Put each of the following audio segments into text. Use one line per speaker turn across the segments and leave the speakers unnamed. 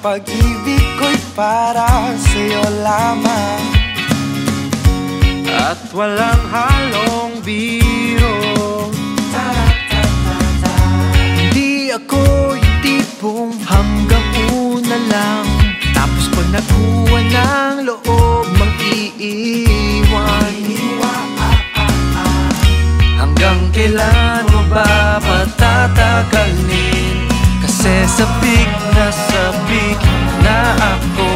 pag-ibig ko'y para sa'yo lamang
at walang halong biro.
Hindi ako yung tipong hanggang una lang, tapos pag nakuha ng loob mang iiwan. Hanggang kailan mo ba patatagalin? Kasi sabik na ako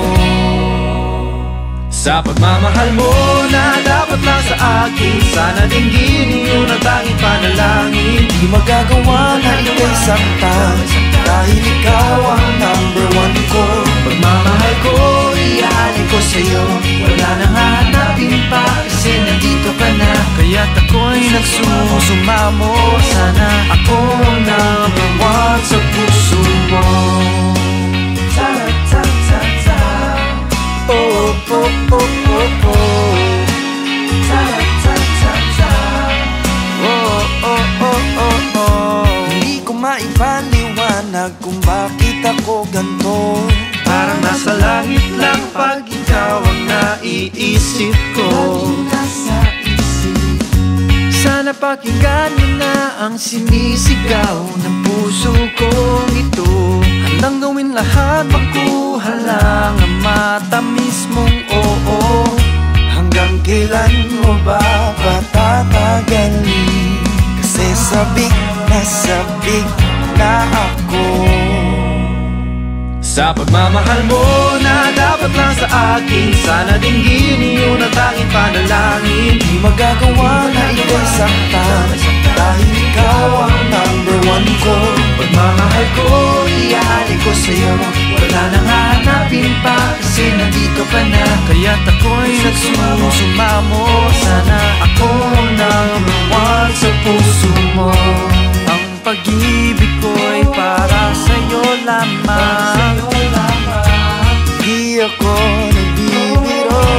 sa pagmamahal mo na dapat lang sa akin. Sana dinggin yun ang tanging panalangin. Di magagawa na ika'y saktan, dahil ikaw ang number one ko. Pagmamahal ko, iaalay ko sa'yo, wala nang hanapin pa, kasi nandito ka na. Kaya't ako'y nagsusumamo, sana ako ang number one sa puso mo. Oh, oh, oh, oh, oh. Oh, oh, oh, oh, oh. Hindi ko maipaliwanag kung bakit ako ganito.
Parang nasa langit lang pag ikaw ang naiisip ko.
Sana pakinggan mo na ang sinisigaw ng puso kong ito. Handang gawin lahat, makuha lang ang matamis mong oo. Hanggang kailan mo ba patatagalin? Kasi sabik na ako
sa pagmamahal mo na dapat lang sa akin. Sana dinggin yun ang tanging panalangin.
Di magagawa na ika'y saktan, dahil ikaw ang number one ko. Pagmamahal ko, iaalay ko sa'yo, wala nang hanapin pa, kasi nandito ka na. Kaya't ako'y nagsusumamo, sana ako ang number one sa puso mo. Ang pag-ibig ko'y para sa'yo lamang, di ako nagbibiro.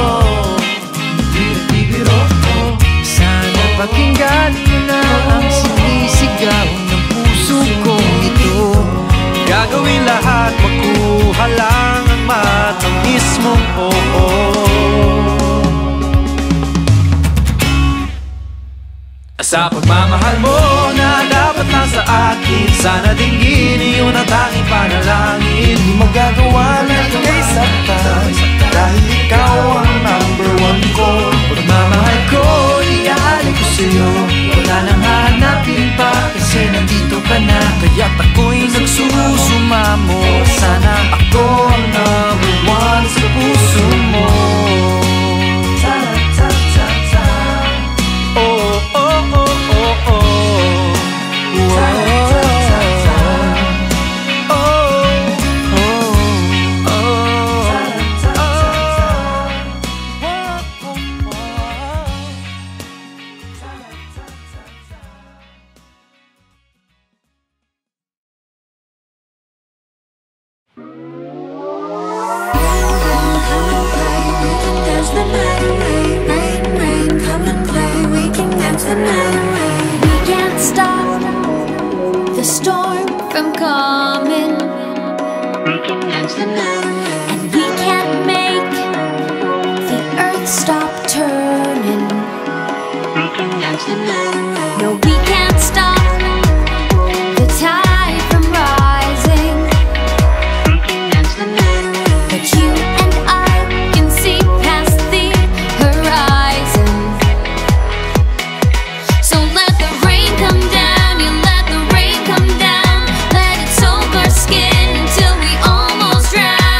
Sana pakinggan mo na ang sinisigaw ng puso ko ito. Gagawin lahat, makuha lang ang matamis mong oo. Sa pagmamahal mo na dapat lang sa akin, sana dinggin yun ang tanging panalangin. Di magagawa na ika'y saktan, dahil ikaw ang number one ko. Pagmamahal ko, iaalay ko sa'yo, wala nang hanapin pa, kasi nandito ka na. Kaya't ako'y nagsusumamo, sana ako ang number one sa puso mo.
Skin until we almost drown.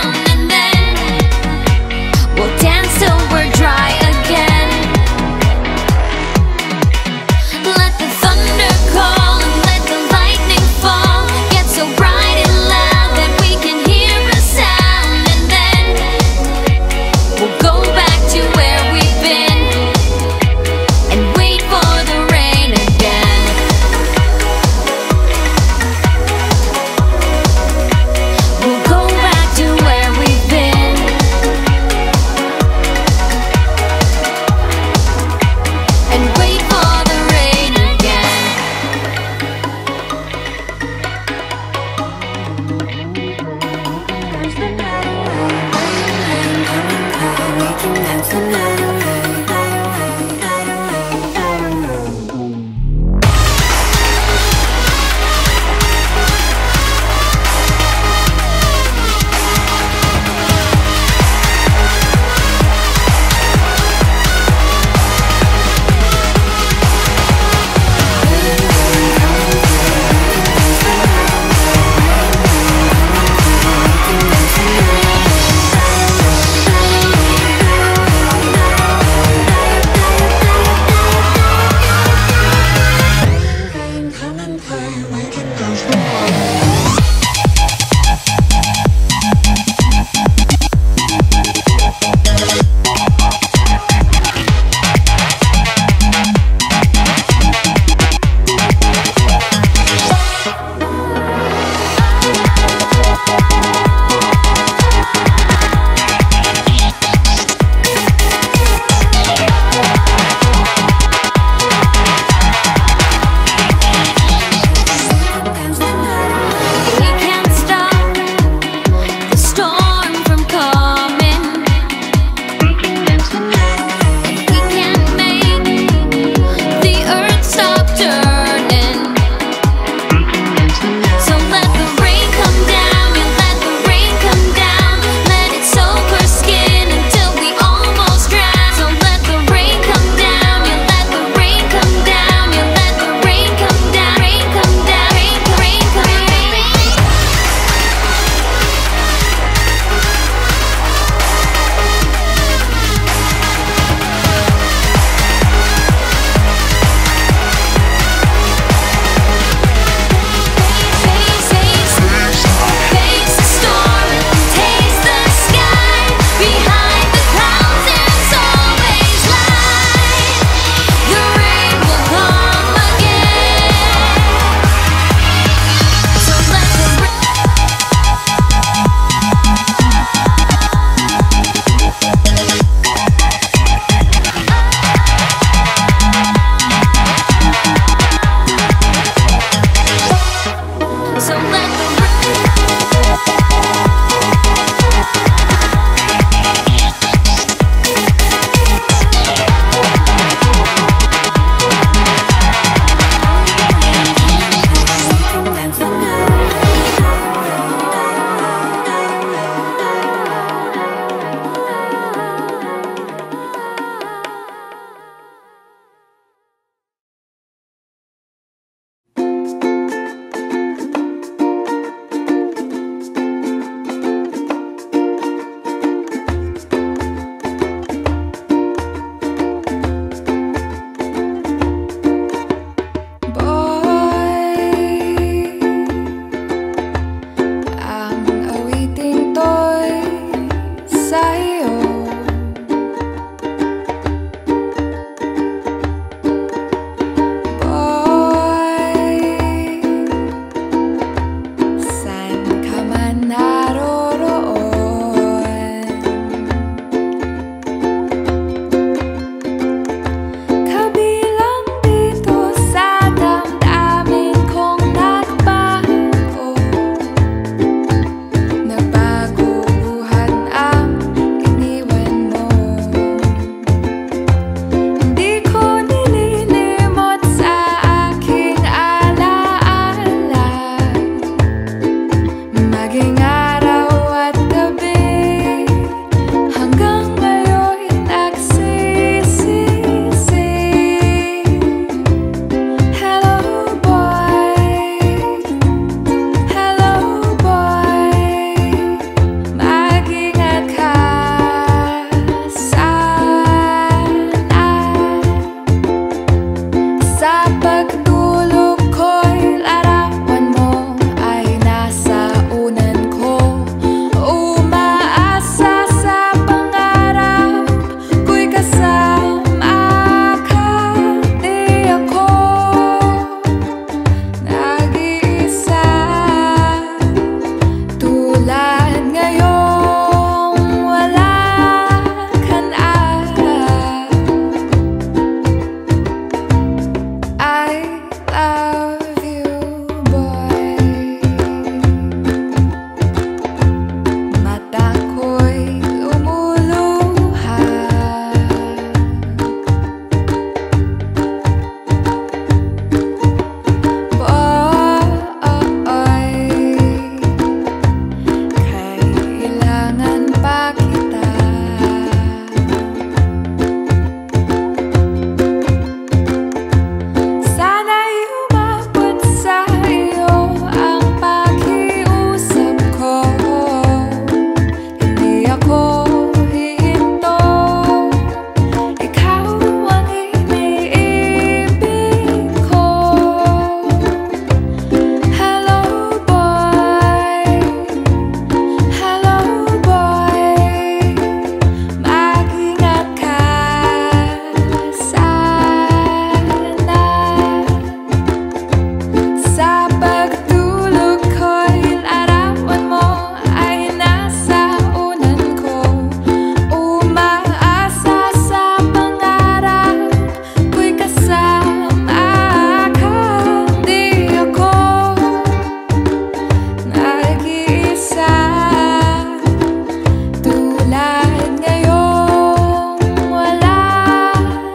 tulad ngayong wala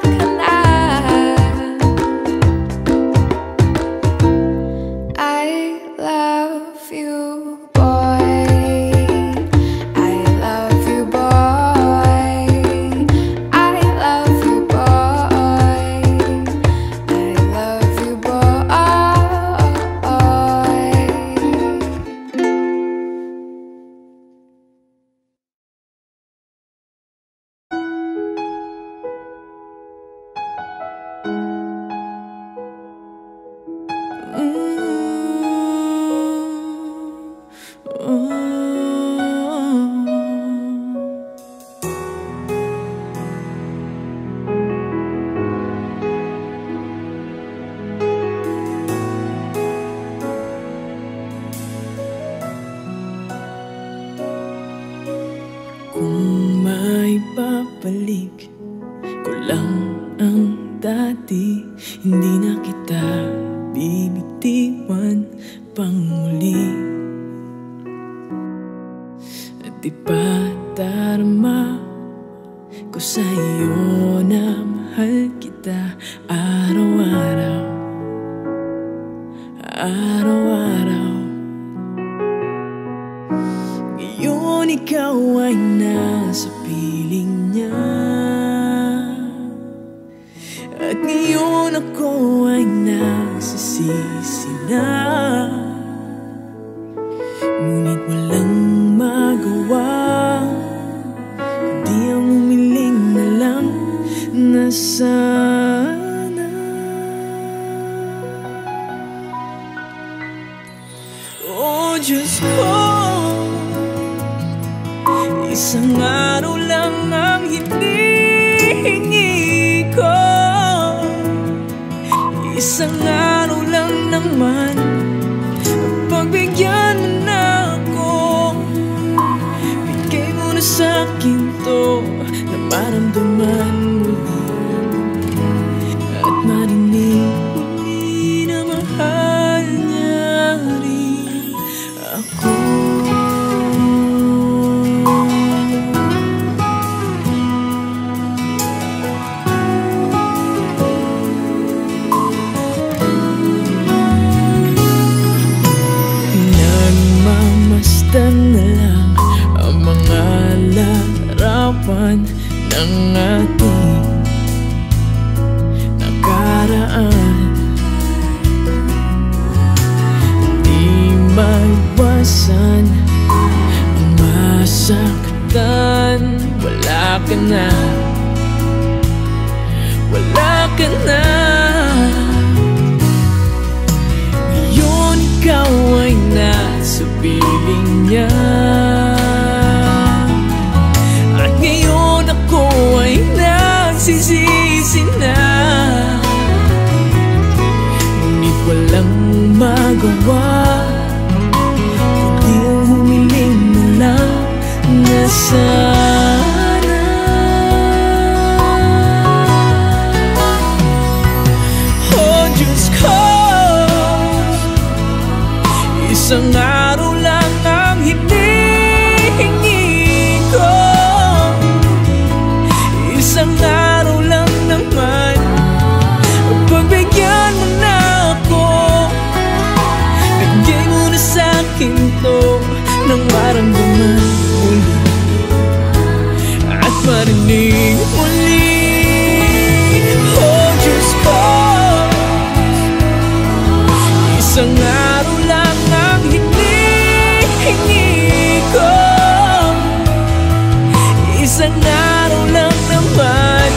ka na. I love you, boy. I love you, boy. I love you, boy. I love you, boy.
Kung may babalik ko lang ang dati, hindi na kita bibitiwan pang muli. At di pa darama ko sa iyo na mahal kita araw-araw, araw-araw. Ngayon ikaw ay nasa piling niya, at ngayon ako ay nagsisisi na. Ngunit walang magawa, kundi ang umiling na lang na sana. Oh Diyos ko, isang araw lang ang hinihingi ko. Isang araw lang naman, pagbigyan mo na ako. Bigay mo na sa'kin to na maramdaman muli, at marinig muli na mahal niya rin ako. Nagmamasdan na lang ang mga larawan ng ating nakaraan. Di maiwasan ang masaktan. Wala ka na, wala ka na. Ngayon ikaw ay nasa piling niya, at ngayon ako ay nagsisisi na. Ngunit walang magawa, kundi ang humiling na lang na sana. Oh Diyos ko, isang araw lang ang hinihingi ko. Isang araw lang naman, pagbigyan mo na ako. Bigay mo na sa'kin to nang maramdaman muli, at marinig muli. Oh Diyos ko, isang araw lang ang hinihingi ko. Isang araw lang naman,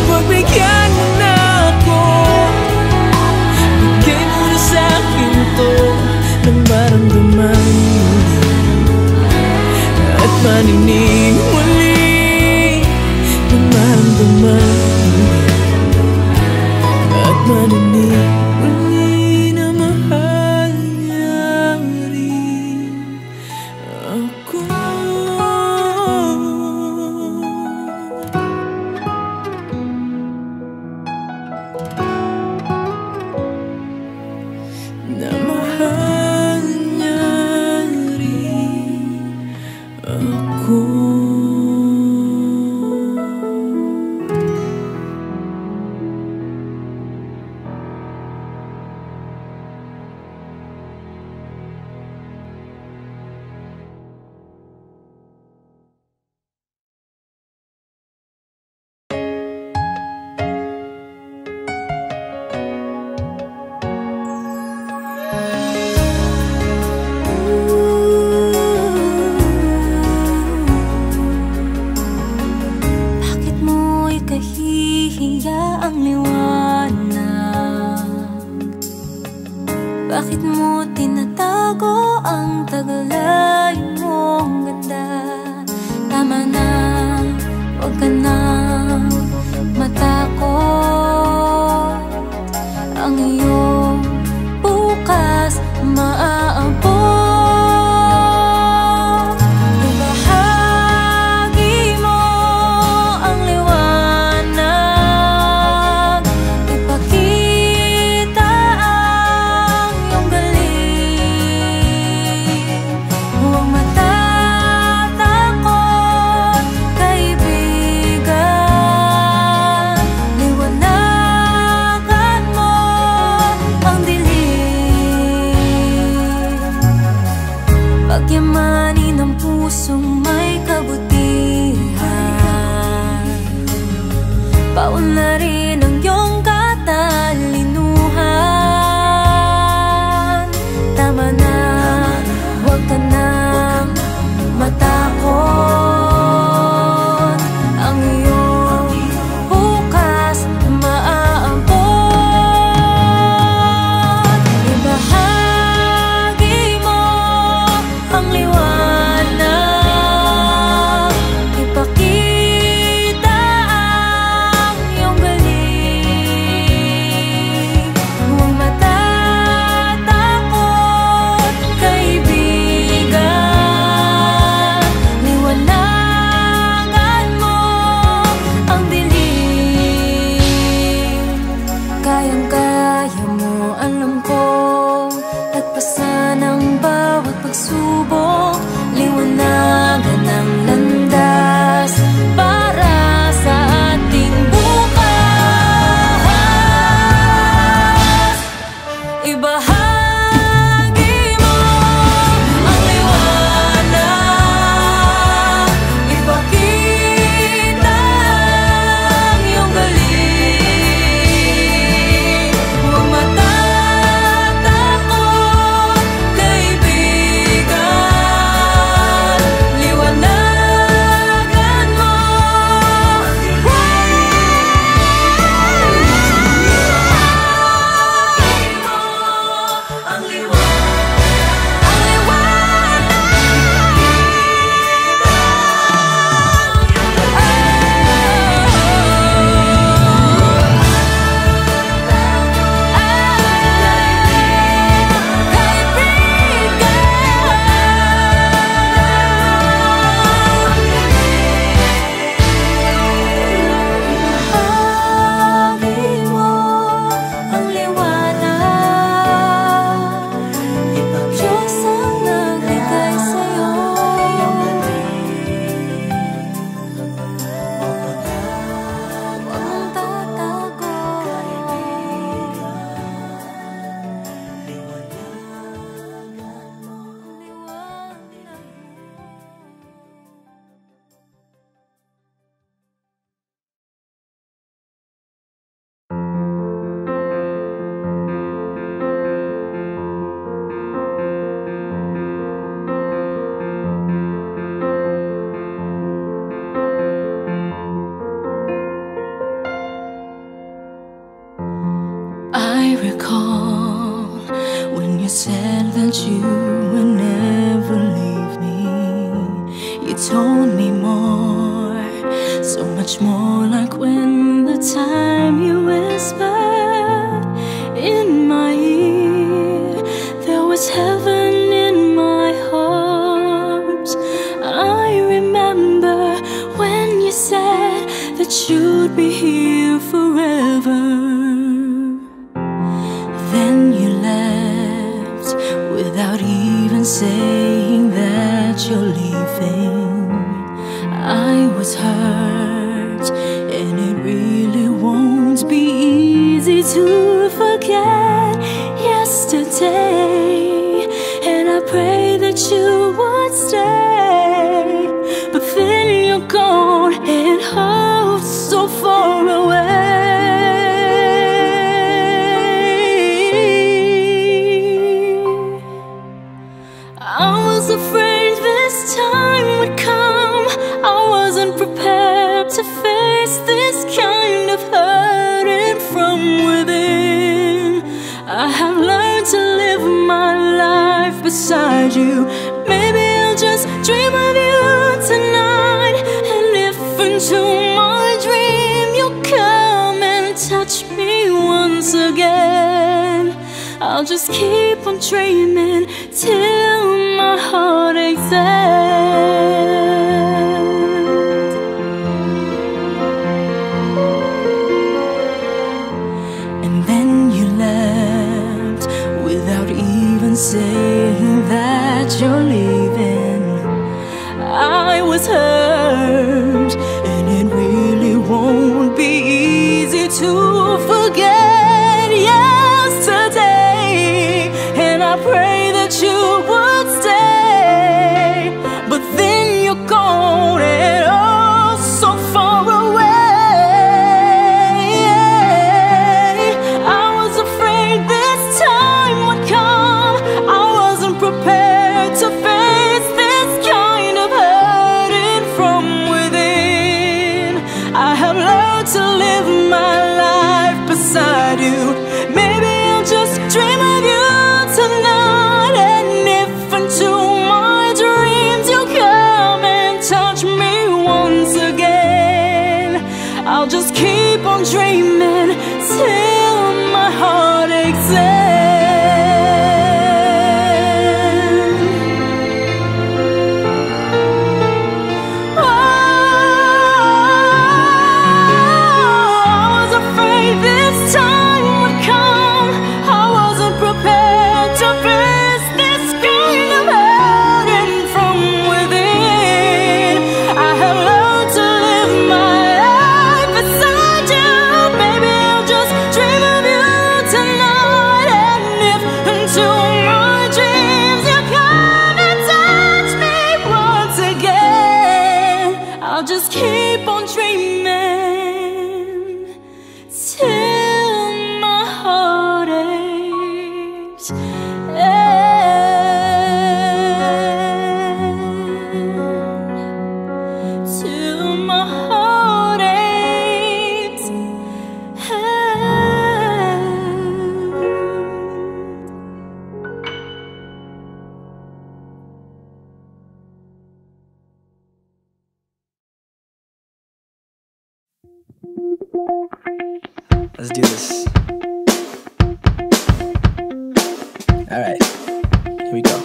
pagbigyan mo na ako. Bigay mo na sa'kin to nang maramdaman muli, at marinig muli. Nang maramdaman muli, at marinig muli na mahal niya rin ako. Na mahal niya rin ako.
Bakit mo tinatago ang taglay mong ganda? Tama na, huwag ka na matakot. Ang iyong bukas maaabot. Ibahagi mo ang liwanag, ipakita ang iyong galing. Huwag matatakot, kaibigan. Liwanagan mo ang dilim. Pagyamanin ang pusong may kabutihan. Paunlarin ang iyong katalinuhan. Tama na, huwag ka nang matakot. Ang iyong bukas maaabot. Ibahagi mo ang liwanag, ipakita ang iyong galing. Huwag matatakot, kaibigan. Liwanagan mo ang dilim. Kayang-kaya mo, alam ko. Lagpasan ang bawat pagsubok. Liwanagan ang landas para sa ating bukas. Ibahagi mo ang liwanag, ipakita ang iyong galing. Huwag matatakot, kaibigan. Liwanagan mo. Ang I recall when you said that you would never leave me. You told me more, so much more, like when the time you whispered in my ear. There was heaven in my arms. I remember when you said that you'd be here forever. Then you left without even saying that you're leaving.
was hurt, and it really won't be easy to forget yesterday. And I pray that you would stay, but then you're gone and oh, so far away. I was afraid this time would come. I wasn't prepared to face this kind of hurting from within. I have learned to live my life beside you. Maybe I'll just dream of you tonight, and if into my dream you'll come and touch me once again, I'll just keep on dreaming till my heart aches end. And then you left without even saying that you're leaving. I was hurt, and it really won't be easy to forget yesterday. And I pray that you would stay, but then you're gone and oh, so far away. I was afraid this time would come. I wasn't prepared to face this kind of hurting from within. I have learned to live my life beside you. Maybe I'll just dream of you tonight, and if into my dreams you'll come and touch me once again, I'll just keep on dreaming till my heart aches end. Oh, I was afraid this time would come. I wasn't prepared to face this kind of hurting from within. I have learned to live my life beside you. Maybe I'll just dream of you tonight, and if into my dreams you come and touch me once again, I'll just keep on dreaming till my heart aches end. Till my heart aches end.
Let's do this. Alright, here we go.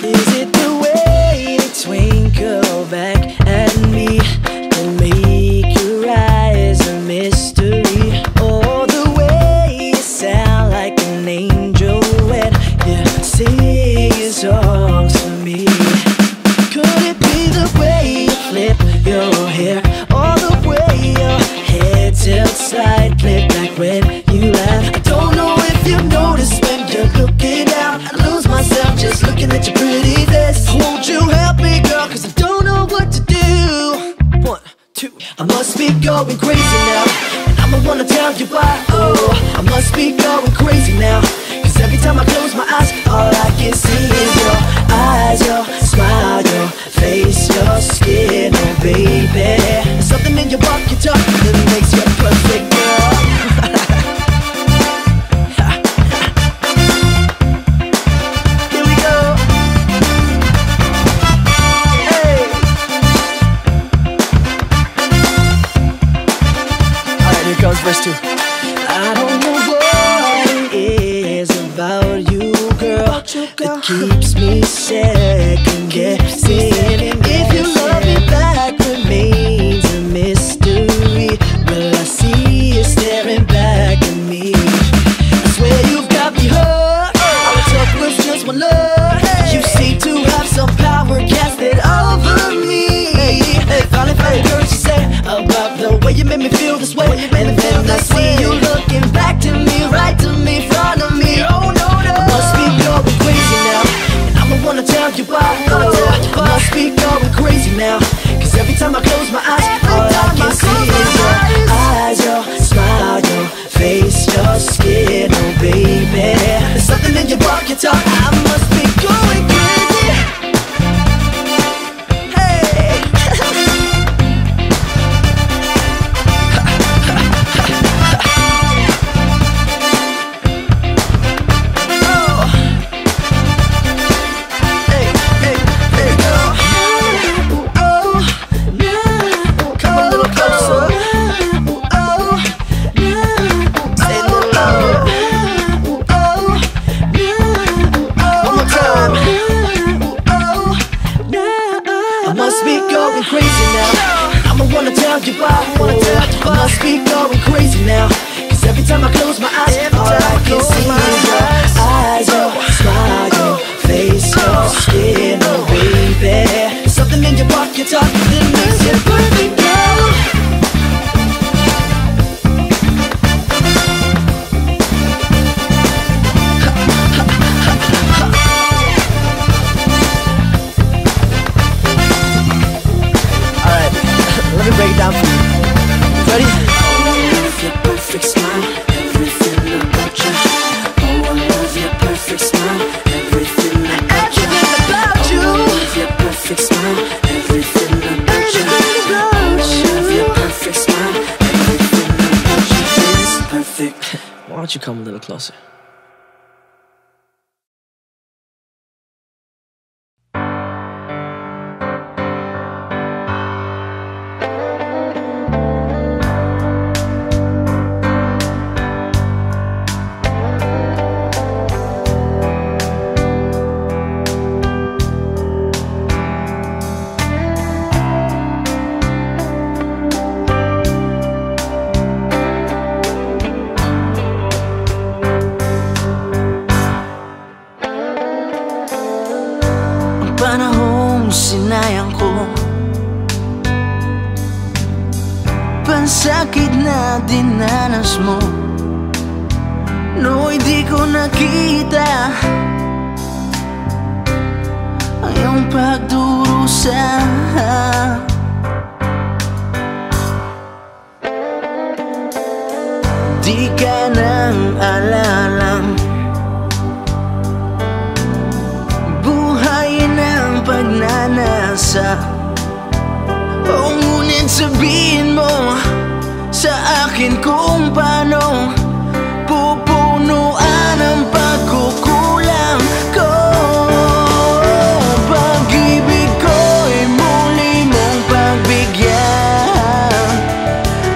Is it the way you twinkle back at me and make your eyes a mystery? Or the way you sound like an angel when you sing your songs to me? Could it be the way you flip your hair, or the way your head tilts side, clip back when you laugh? I don't know if you notice when you're looking down, I lose myself just looking at your pretty face. Won't you help me, girl, cause I don't know what to do. 1, 2, I must be going crazy now, and I'ma wanna tell you why. Oh, I must be going crazy now, cause every time I close my eyes, all I can see is your eyes, your smile, your face, your skin. Oh baby, there's something in your walk, your talk that makes you perfect, girl. Here we go. Hey. Alright, here comes verse 2. I don't know what it is about you, girl, that keeps me second guessing. If you love me back remains a mystery, will I see you staring back at me? I swear you've got me hooked. All it took was just one look. You seem to have some power casted over me. If I every time I close my eyes, all I can see is your eyes, your smile, your face, your skin, oh baby. There's something in your walk, your talk, I must be going crazy. Hey. Oh. Hey, hey, hey, girl. Oh, come a little closer. Oh, say a little louder. One more time. I must be going crazy now. I'ma wanna tell you why. I must be going crazy now. Cause every time I close my eyes, all I can see is your eyes, your smile, your face, your skin, oh baby. There's something in your walk, your talk that makes it perfect, girl. Alright, let me break it down for you. Ready? Oh, I love your perfect smile, everything about you. Oh, I love your perfect smile, everything about you. Oh, I love your perfect smile, everything about you. Oh, I love your perfect smile, everything about you is perfect. Why don't you come a little closer? Panahong sinayang ko, pansakit na dinanas mo, no hindi ko nakita ang iyong pagdurusa. Di ka nang alalang buhay ng pagnanasa. O ngunit sabihin mo sa akin kung paano pupunuan ang pagkukulang ko. Pag-ibig ko'y muli mong pagbigyan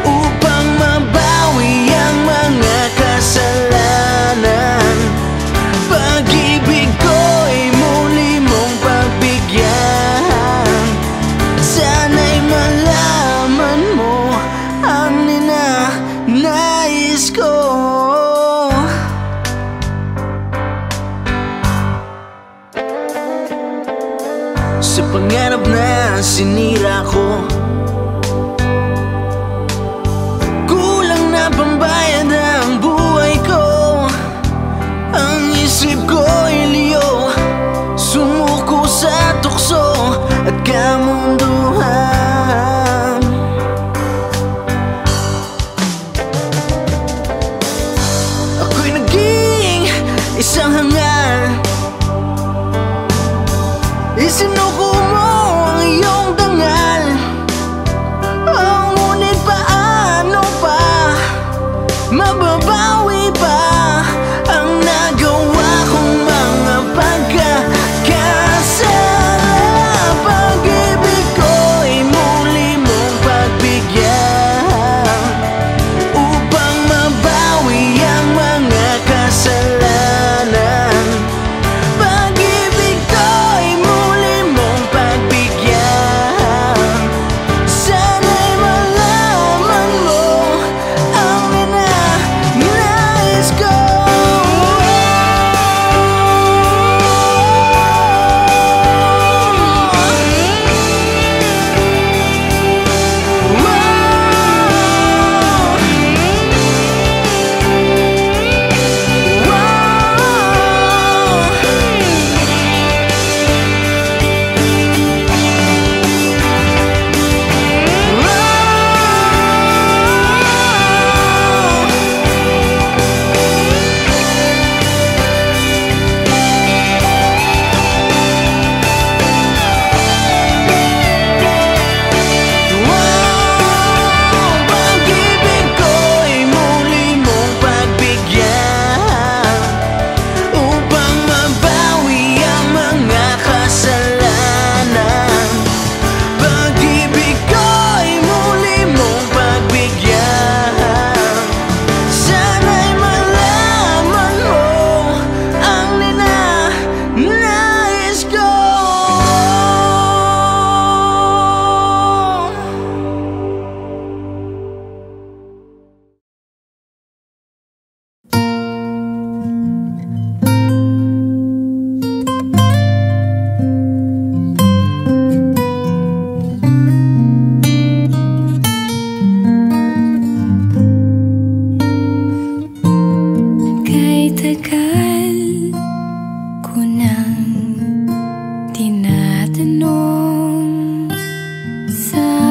upang mabawi ang mga kasalanan. Pag-ibig ko'y muli mong pagbigyan. Sana'y malaman mo ang ninanais ko. Sa pangarap na sinira ko, kulang na pambayad ang buhay ko. Ang isip ko'y liyo, sumuko sa tukso at kamunduhan. Ako'y naging isang hangal, isinuko mo ang iyong dangal. Oh, ngunit paano pa mababawi pa ang nagawa kong mga pagkakasala? Pag-ibig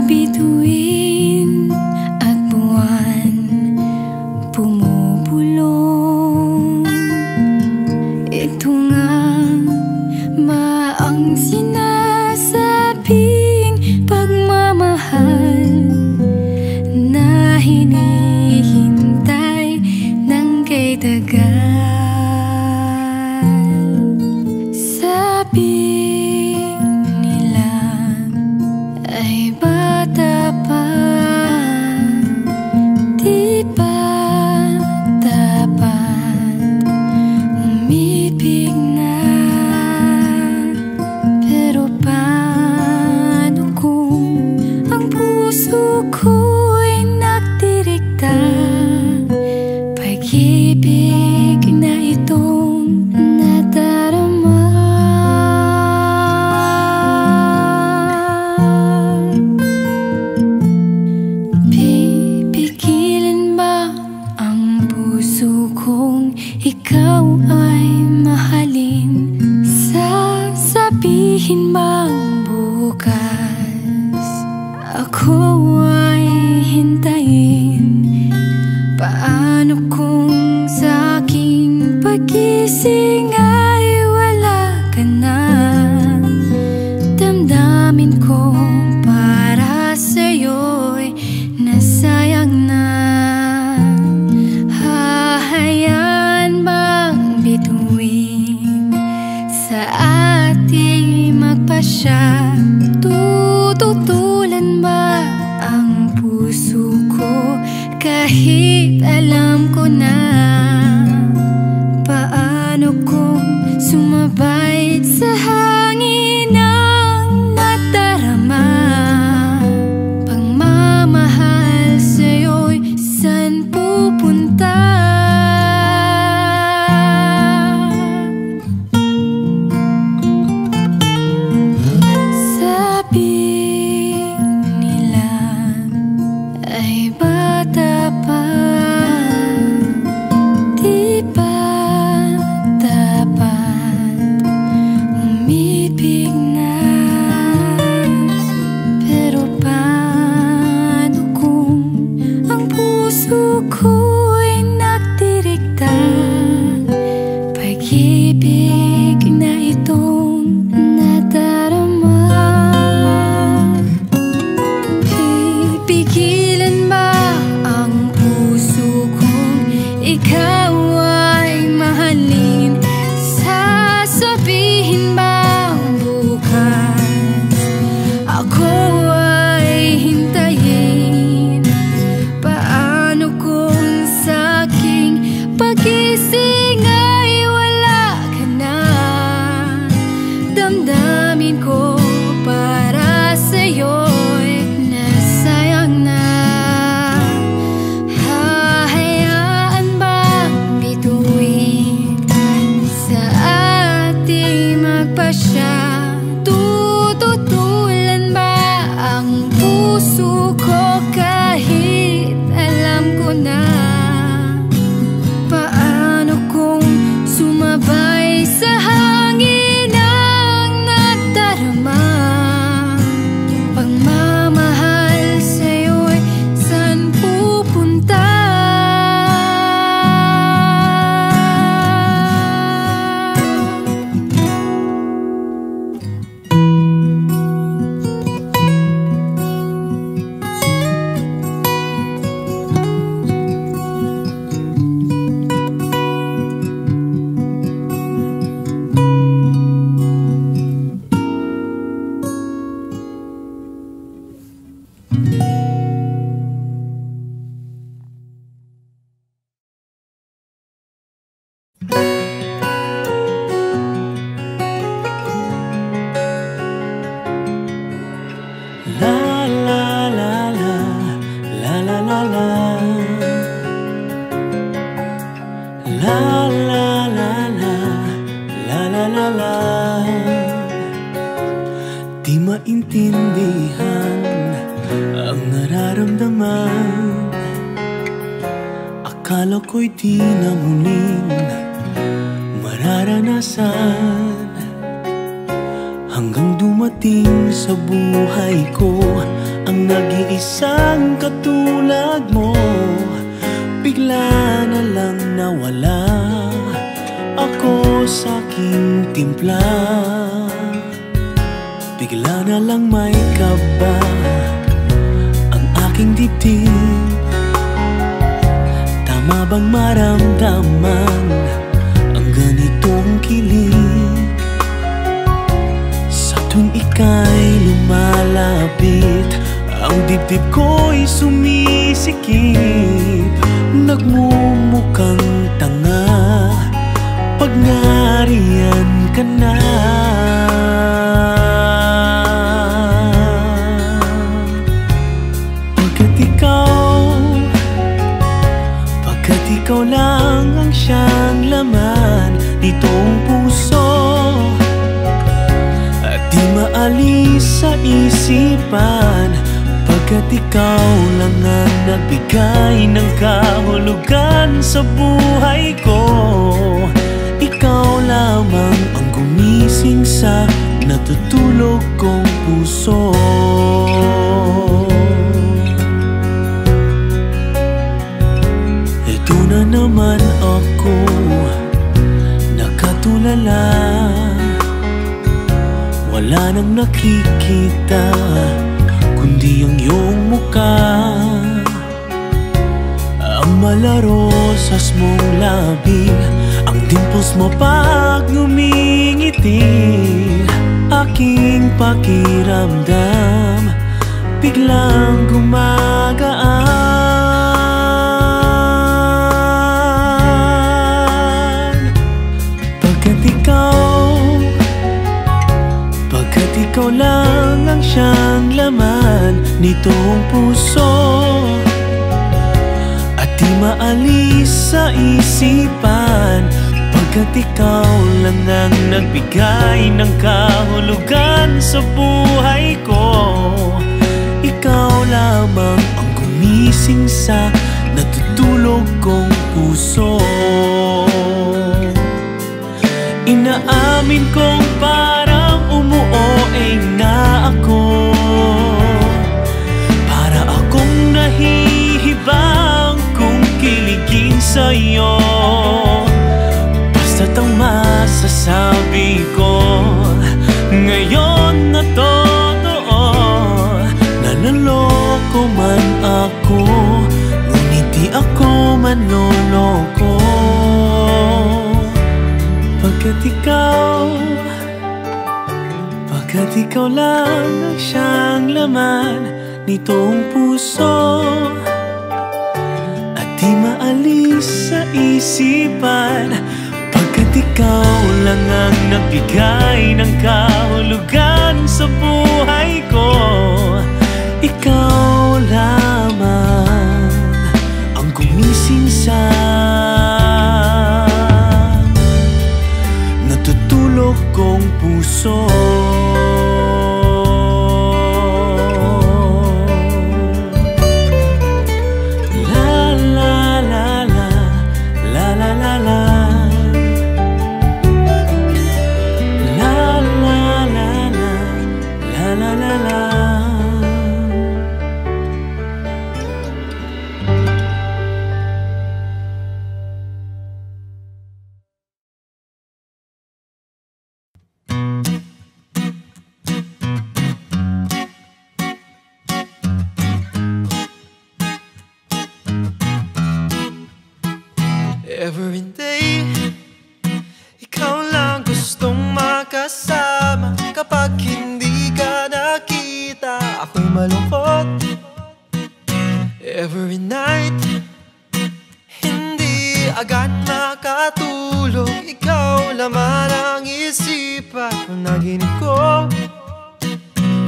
bituin at buwan bumubulong. Ito nga ang sinasabing pagmamahal na hinihintay ng kay tagal. Sabi nila ay bata pa, di ba dapat umibig na? Pero paano kung ang puso ko'y nagdirikta? Pag-ibig na itong nadarama. Pipigilin ba ang puso kong ikaw ay mahalin? Sasabihin bang bukas ako ay hintayin? Paano kung sa aking pagising ay wala ka na? Damdamin ko para sa'yo'y nasayang na. Hahayaan bang bituin sa ating magpasya? Tututulan ba ang puso ko kahit alam ko na? Paano kung sumabay sa hangin ang nadarama? Pagmamahal sa'yo'y saan pupunta? Sabi nila ay bata pa, di ba dapat umibig na? Pero paano kung ang puso ko'y nagdirikta? Pag-ibig na itong nadarama. Pipigilan ba ang puso kong ikaw ay mahalin? Sasabihin ba bukas ako ay hintayin? Paano kung sa aking pagising ay wala ka na? Damdamin ko para sa'yo'y nasayang na. Hahayaan bang bituin sa ating magpasya? Tututulan ba ang puso ko kahit alam ko na? Paano kung sumabay sa hangin ang nadarama? Pagmamahal sa'yo'y saan pupunta?
La la la la, la la la la, la la la la, la la la la. Di maintindihan ang nararamdaman. Akala ko'y di na muling mararanasan, hanggang dumating sa buhay ko ang nag-iisang katulad mo bigla na lang nawala ako sa aking timpla. Bigla na lang may kaba ang aking dibdib. Tama bang maramdaman ang ganitong kilig sa tuwing ika'y lumalapit? Ang dibdib ko'y sumisikip, nagmumukhang tanga pag nariyan ka na. Pagkat ikaw lang ang siyang laman nitong puso, at di maalis sa isipan. Pagkat ikaw lang ang nagbigay ng kahulugan sa buhay ko. Ikaw lamang ang gumising sa natutulog kong puso. Ito na naman ako, nakatulala, wala nang nakikita kundi ang iyong mukha. Ang malarosas mong labi, ang dimples mo pag ngumingiti. Aking pakiramdam biglang gumagaan. Pagkat ikaw lang ang siyang laman nitong puso, at di maalis sa isipan. Pagkat ikaw lang ang nagbigay ng kahulugan sa buhay ko. Ikaw lamang ang gumising sa natutulog kong puso. Inaamin kong parang umuoeng na ako, para akong nahihibang kung kiligin sa'yo. Basta't ang masasabi ko ngayon na totoo, naloloko man ako, ngunit di ako manloloko. Pagkat ikaw lang ang siyang laman nitong puso, at di maalis sa isipan. Pagkat ikaw lang ang nagbigay ng kahulugan sa buhay ko. Ikaw lamang ang gumising sa natutulog kong puso. La la la la, la la la la, la la la la, la la la la.
Every day, ikaw lang gustong makasama. Kapag hindi ka nakita, ako'y malungkot. Every night, hindi agad makatulog. Ikaw laman ang isipan ng naginip ko.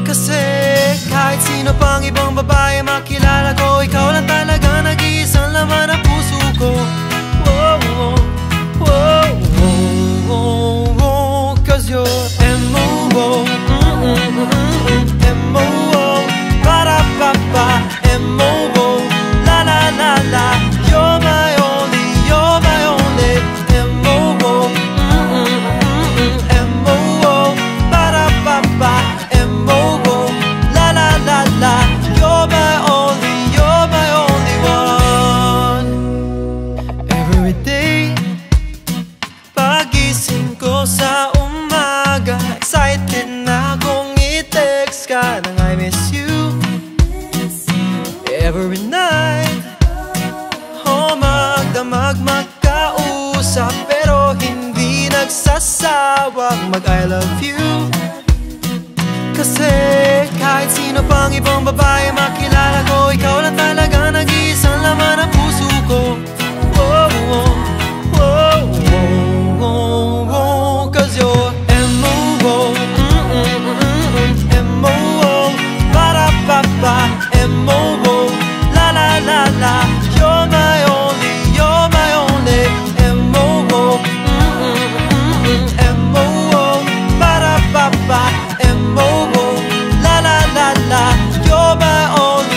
Kasi kahit sino pang ibang babae makilala ko, ikaw lang talaga nag-iisang laman ng puso ko. Cause you're M.O.O. M.O.O. Ba-da-ba-ba. M.O.O. La-la-la-la. You're my only M.O.O. M.O.O. Ba-da-ba-ba. M.O.O. La-la-la-la.
every night. Oh, magdamag magkausap, pero hindi nagsasawang mag-I love you. Kasi kahit sino pang ibang babae makilala ko, ikaw lang talaga nag-iisang laman ng puso ko. Oh, oh, oh, oh, oh, oh. Cause you're M-O-O, M-O-O, ba-da-ba-ba, M-O-O, la-la-la-la. You're my only M-O-O, M-O-O, ba-da-ba-ba, M-O-O, la-la-la-la. You're my only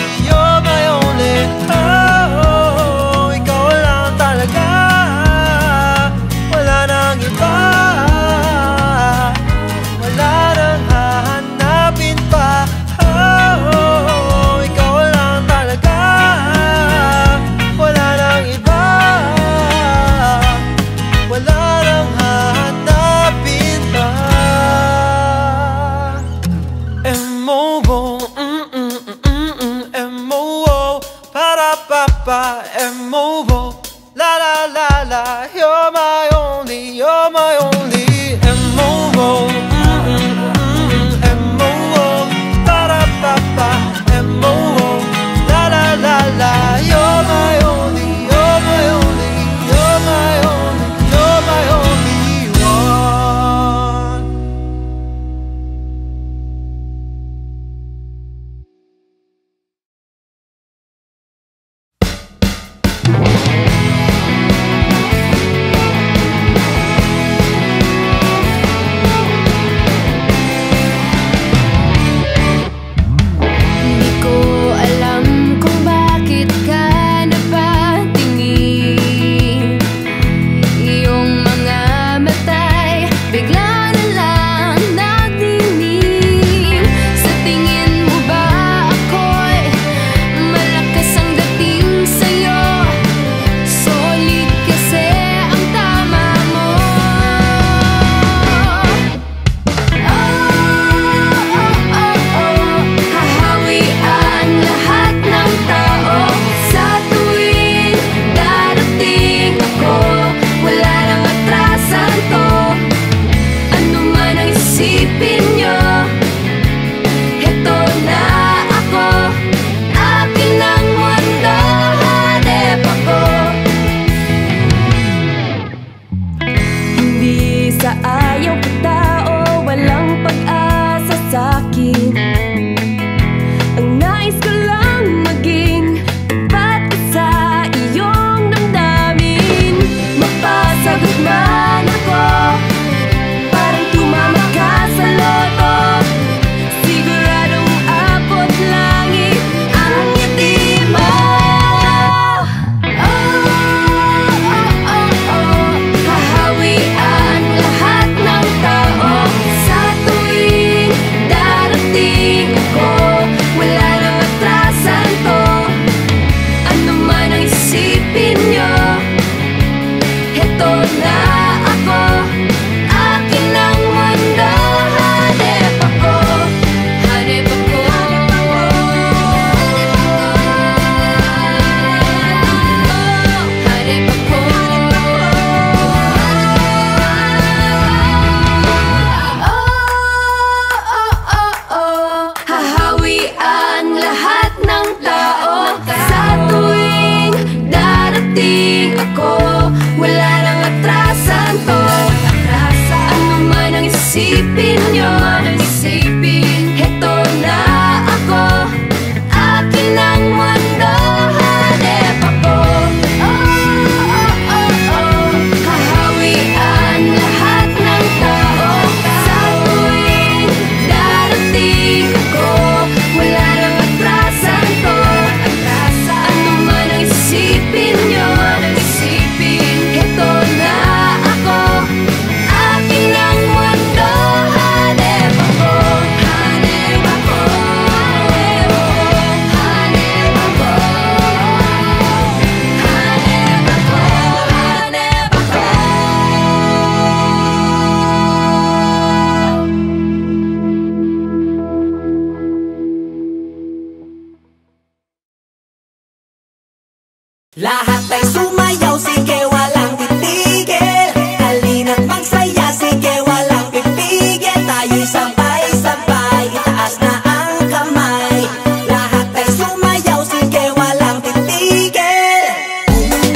Lahat ay sumayaw, sige walang titigil. Halina't magsaya, sige walang pipigil. Tayo'y sabay-sabay, itaas na ang kamay. Lahat ay sumayaw, sige walang titigil.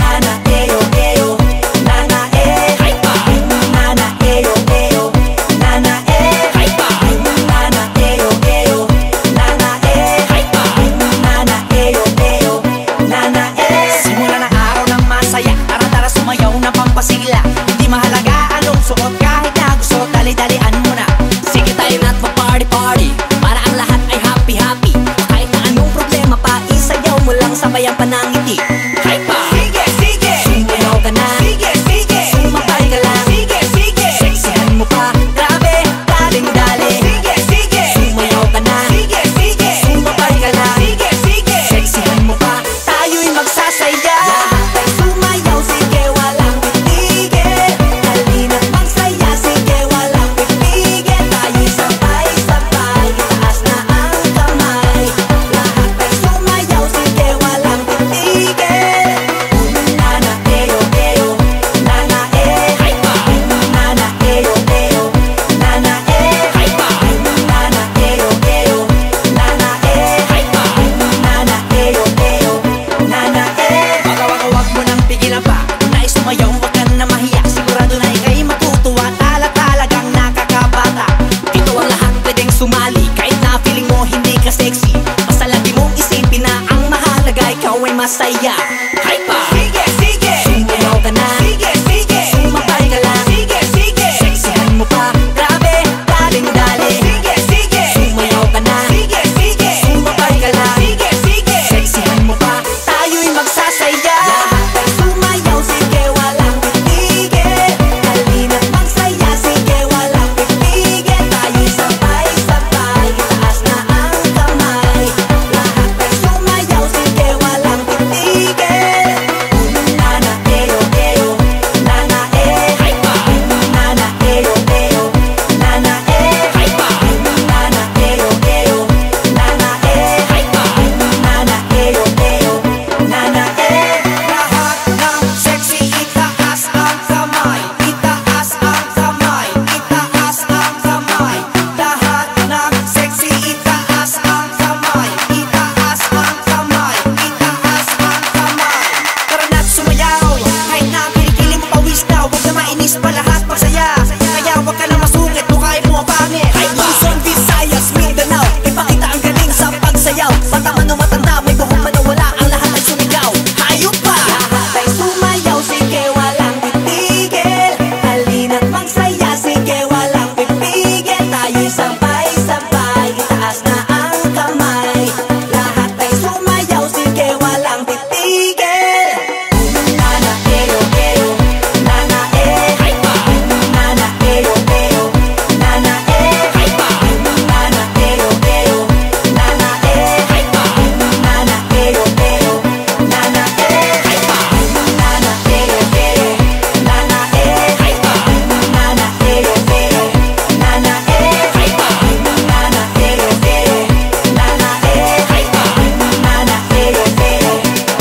Nana eyo eyo, nana eh. Nana eyo eyo, nana eh. Nana eyo eyo, nana eh. Nana eyo eyo, nana eh. Simula na araw ng masaya, tara-tara sumayaw na pampasigla. Hindi mahalaga anong suot, kahit na gusto, dali-dalian mo na. Sige tayo na't pa-party-party, para ang lahat ay happy-happy. Kahit na anong problema pa, isayaw mo lang sabay ang panangiti. Sige, sige, sumayaw ka na. Sige, sige, sumabay ka lang. Sige, sige, seksihan mo pa. Grabe, daling-dali. Sige, sige, sumayaw ka na. Sige, sige, sumabay ka lang. Sige, sige, seksihan mo pa. Tayo'y magsasaya. Lahat ay sumayaw, sige walang titigil. Halina't magsaya, sige walang pipigil. Tayo'y sabay-sabay, itaas na ang kamay. Lahat ay sumayaw, sige walang titigil. Nana eyo eyo, nana eh. Nana eyo eyo, nana eh. Nana eyo eyo, nana eh. Nana eyo eyo, nana eh. Wag mo nang pigilan pa. Kung nais sumayaw, wag ka na mahiya. Sigurado na ika'y matutuwa. Talagang nakakabata. Dito ang lahat pwedeng sumali. Kahit na feeling mo hindi ka sexy, basta lagi mong isipin na ang mahalaga ikaw ay masaya. Sige, sige, sumayaw ka na. Sige, sige, sumabay ka lang. Sige, sige, seksihan mo pa. Grabe, daling-dali. Sige, sige, sumayaw ka na. Sige, sige, sumabay ka lang. Sige, sige, seksihan mo pa. Tayo'y magsasaya. Lahat ay sumayaw, sige walang titigil. Halina't magsaya, sige walang pipigil. Tayo'y sabay-sabay, itaas na ang kamay. Lahat ay sumayaw, sige walang titigil. Nana eyo eyo, nana eh. Nana eyo eyo, nana eh. Nana eyo eyo, nana eh. Nana eyo eyo, nana eh. Lahat ng sexy, itaas ang kamay. Itaas ang kamay, itaas ang kamay. Lahat ng sexy, itaas ang kamay. Itaas ang kamay, itaas ang kamay. Tara na't sumayaw, kahit na kilikili mo pawis na. Huwag na mainis pa, lahat masaya. Kaya huwag ka na masungit, mukhain mo ang pangit. Luzon, Visayas, Mindanao, ipakita ang galing sa pagsayaw. Bata man o matanda, may buhok man o wala, ang lahat ay sumigaw. Hayop pa! Lahat ay sumayaw, sige walang titigil. Halina't magsaya, sige walang pipigil. Tayo'y sabay-sabay, itaas na ang kamay. Lahat ay sumayaw, sige walang titigil. Nana eyo eyo, nana eh. Nana eyo eyo, nana eh. Nana eyo eyo, nana eh. Nana eyo eyo, nana eh. Nana eyo eyo, nana eh. Nana eyo eyo, nana eh. Nana eyo eyo, nana eh. Nana eyo eyo,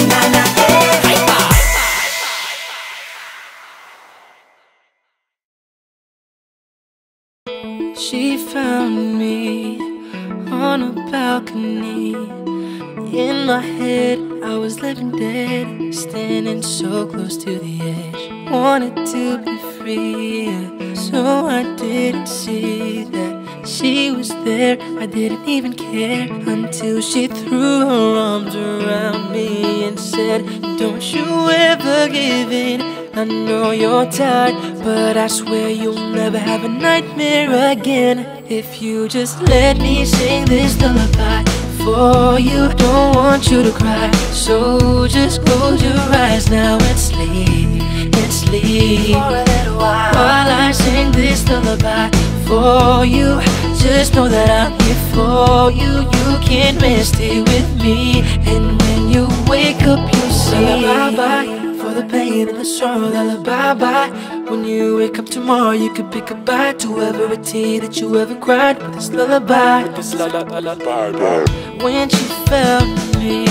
nana eh.
She found me on a balcony. In my head, I was living dead, standing so close to the edge. Wanted to be free, so I didn't see that she was there. I didn't even care until she threw her arms around me and said, "Don't you ever give in. I know you're tired, but I swear you'll never have a nightmare again if you just let me sing this lullaby for you. Don't want you to cry, so just close your eyes now and sleep, for a little while I sing this lullaby for you. Just know that I'm here for you. You can't rest here with me, and when you wake up you'll see lullaby for the pain and the sorrow, lullaby. When you wake up tomorrow, you can pick a bite to every tear that you ever cried with this lullaby. When she found me,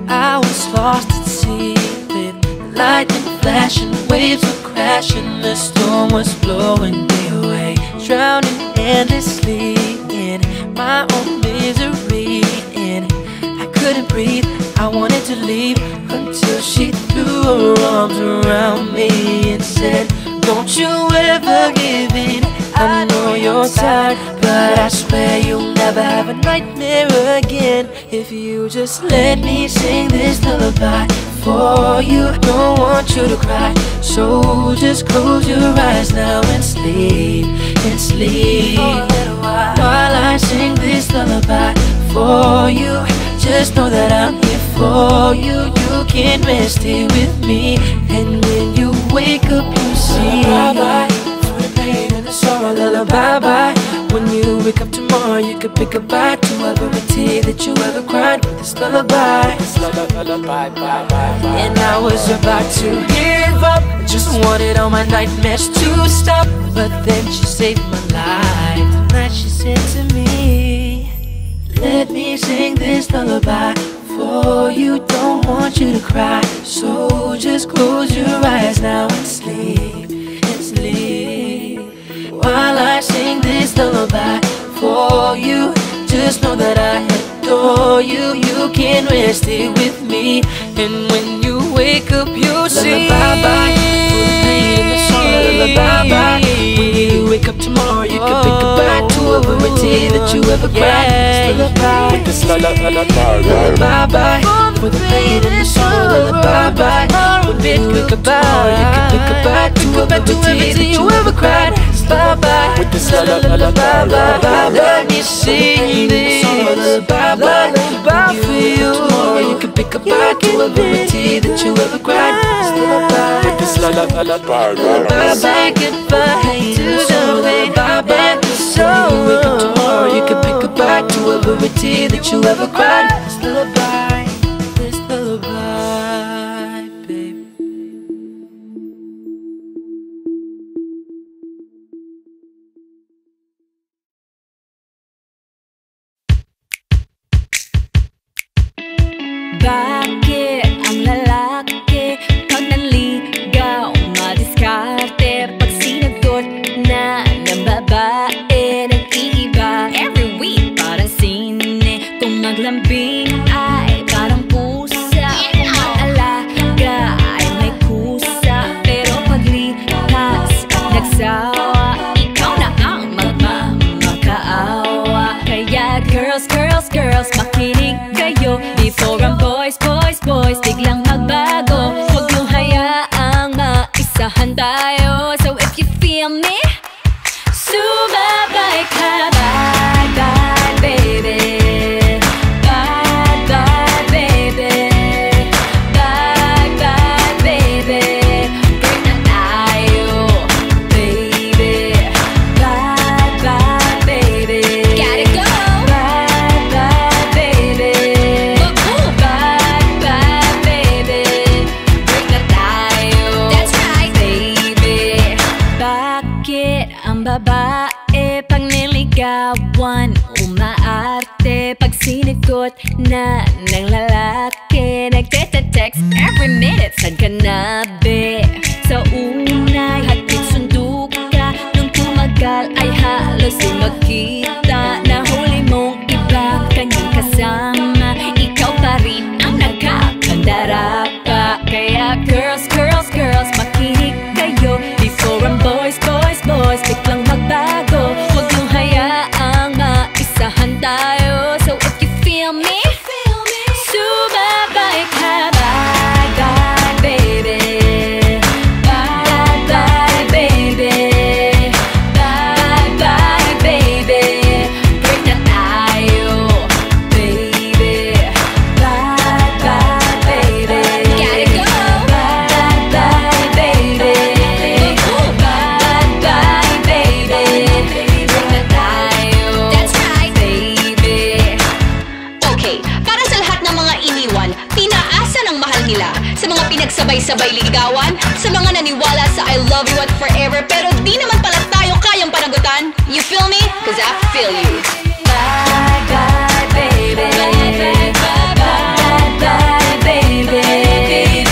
I was lost at sea.
sleeping. Lightning flashing, waves were crashing, the storm was blowing me away, drowning endlessly in my own misery. And I couldn't breathe, I wanted to leave, until she threw her arms around me and said, don't you ever give in. I know you're tired, but I swear you'll never have a nightmare again if you just let me sing this lullaby for you. Don't want you to cry, so just close your eyes now and sleep, and sleep while I sing this lullaby for you. Just know that I'm here for you. You can rest here with me, and when you wake up you see for the pain and the sorrow, lullaby. When you wake up tomorrow, you could pick a bite to every tear that you ever cried with this lullaby. And I was about to give up, just wanted all my nightmares to stop, but then she saved my life. Tonight she said to me, let me sing this lullaby for you. Don't want you to cry, so just close your eyes now and sleep, and sleep while I sing this lullaby for you. Just know that I adore you. You can rest here with me, and when you wake up you'll see lullaby for the pain and the sorrow, lullaby. When you wake up tomorrow, you can pick a bite to every tear that you ever cried. Lullaby with this lullaby for the pain and the sorrow, lullaby. When you wake up tomorrow, you can pick a bite to every tear that you ever cried. Lullaby with this lullaby. Let me sing this lullaby for you. Tomorrow you can pick a bite to every tear that you ever cried. Lullaby with this lullaby. Say goodbye to the pain and the sorrow. When you wake up tomorrow, you can pick a bite to every tear that you ever cried. This lullaby, babe.
Bakit ang lalaki pag nanligaw madiskarte, pag sinagot na ng babae nag-iiba? Every week parang sine, kung maglambing ay parang pusa, kung mag-alaga ay may kusa, pero paglipas nagsawa, ikaw na ang magmamakaawa. Kaya girls, girls, girls, makinig kayo before ang boys biglang magbago. Huwag niyong hayaang maisahan tayo. So if you feel me, sumabay ka. Bye bye baby, bye bye baby, bye bye baby, break na tayo baby, bye bye baby, gotta go. Bye bye baby, bye bye baby, break na tayo. That's right baby. Bakit ang babae pag niligawan umaarte, pag sinigot na ng lalaki nagte-text every minute? Saan ka na be? Sa unay hatid sundo ka, nung tumagal ay halos di magkita. Nahuli mong iba kanyang kasama, ikaw pa rin ang nagkakandara pa. Kaya girls, girls, girls, makinig kayo before ang boys biglang magbago. Huwag niyong hayaang maisahan tayo. So if you feel me, sumabay ka. Bye bye baby, bye bye baby, bye bye baby, break na tayo baby, bye bye baby, gotta go. Bye bye baby, bye bye baby, break na tayo. That's right baby.
Okay, para sa lahat ng mga iniwan, tinaasan ang mahal nila. Sa mga pinagsabay-sabay ligawan, sa mga naniwala sa I love you at forever, pero di naman pala tayo kayang panagutan. You feel me? Cause I feel you.
Bye bye baby, bye bye baby,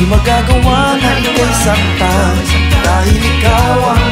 magagawa na ika'y saktan, dahil ikaw ang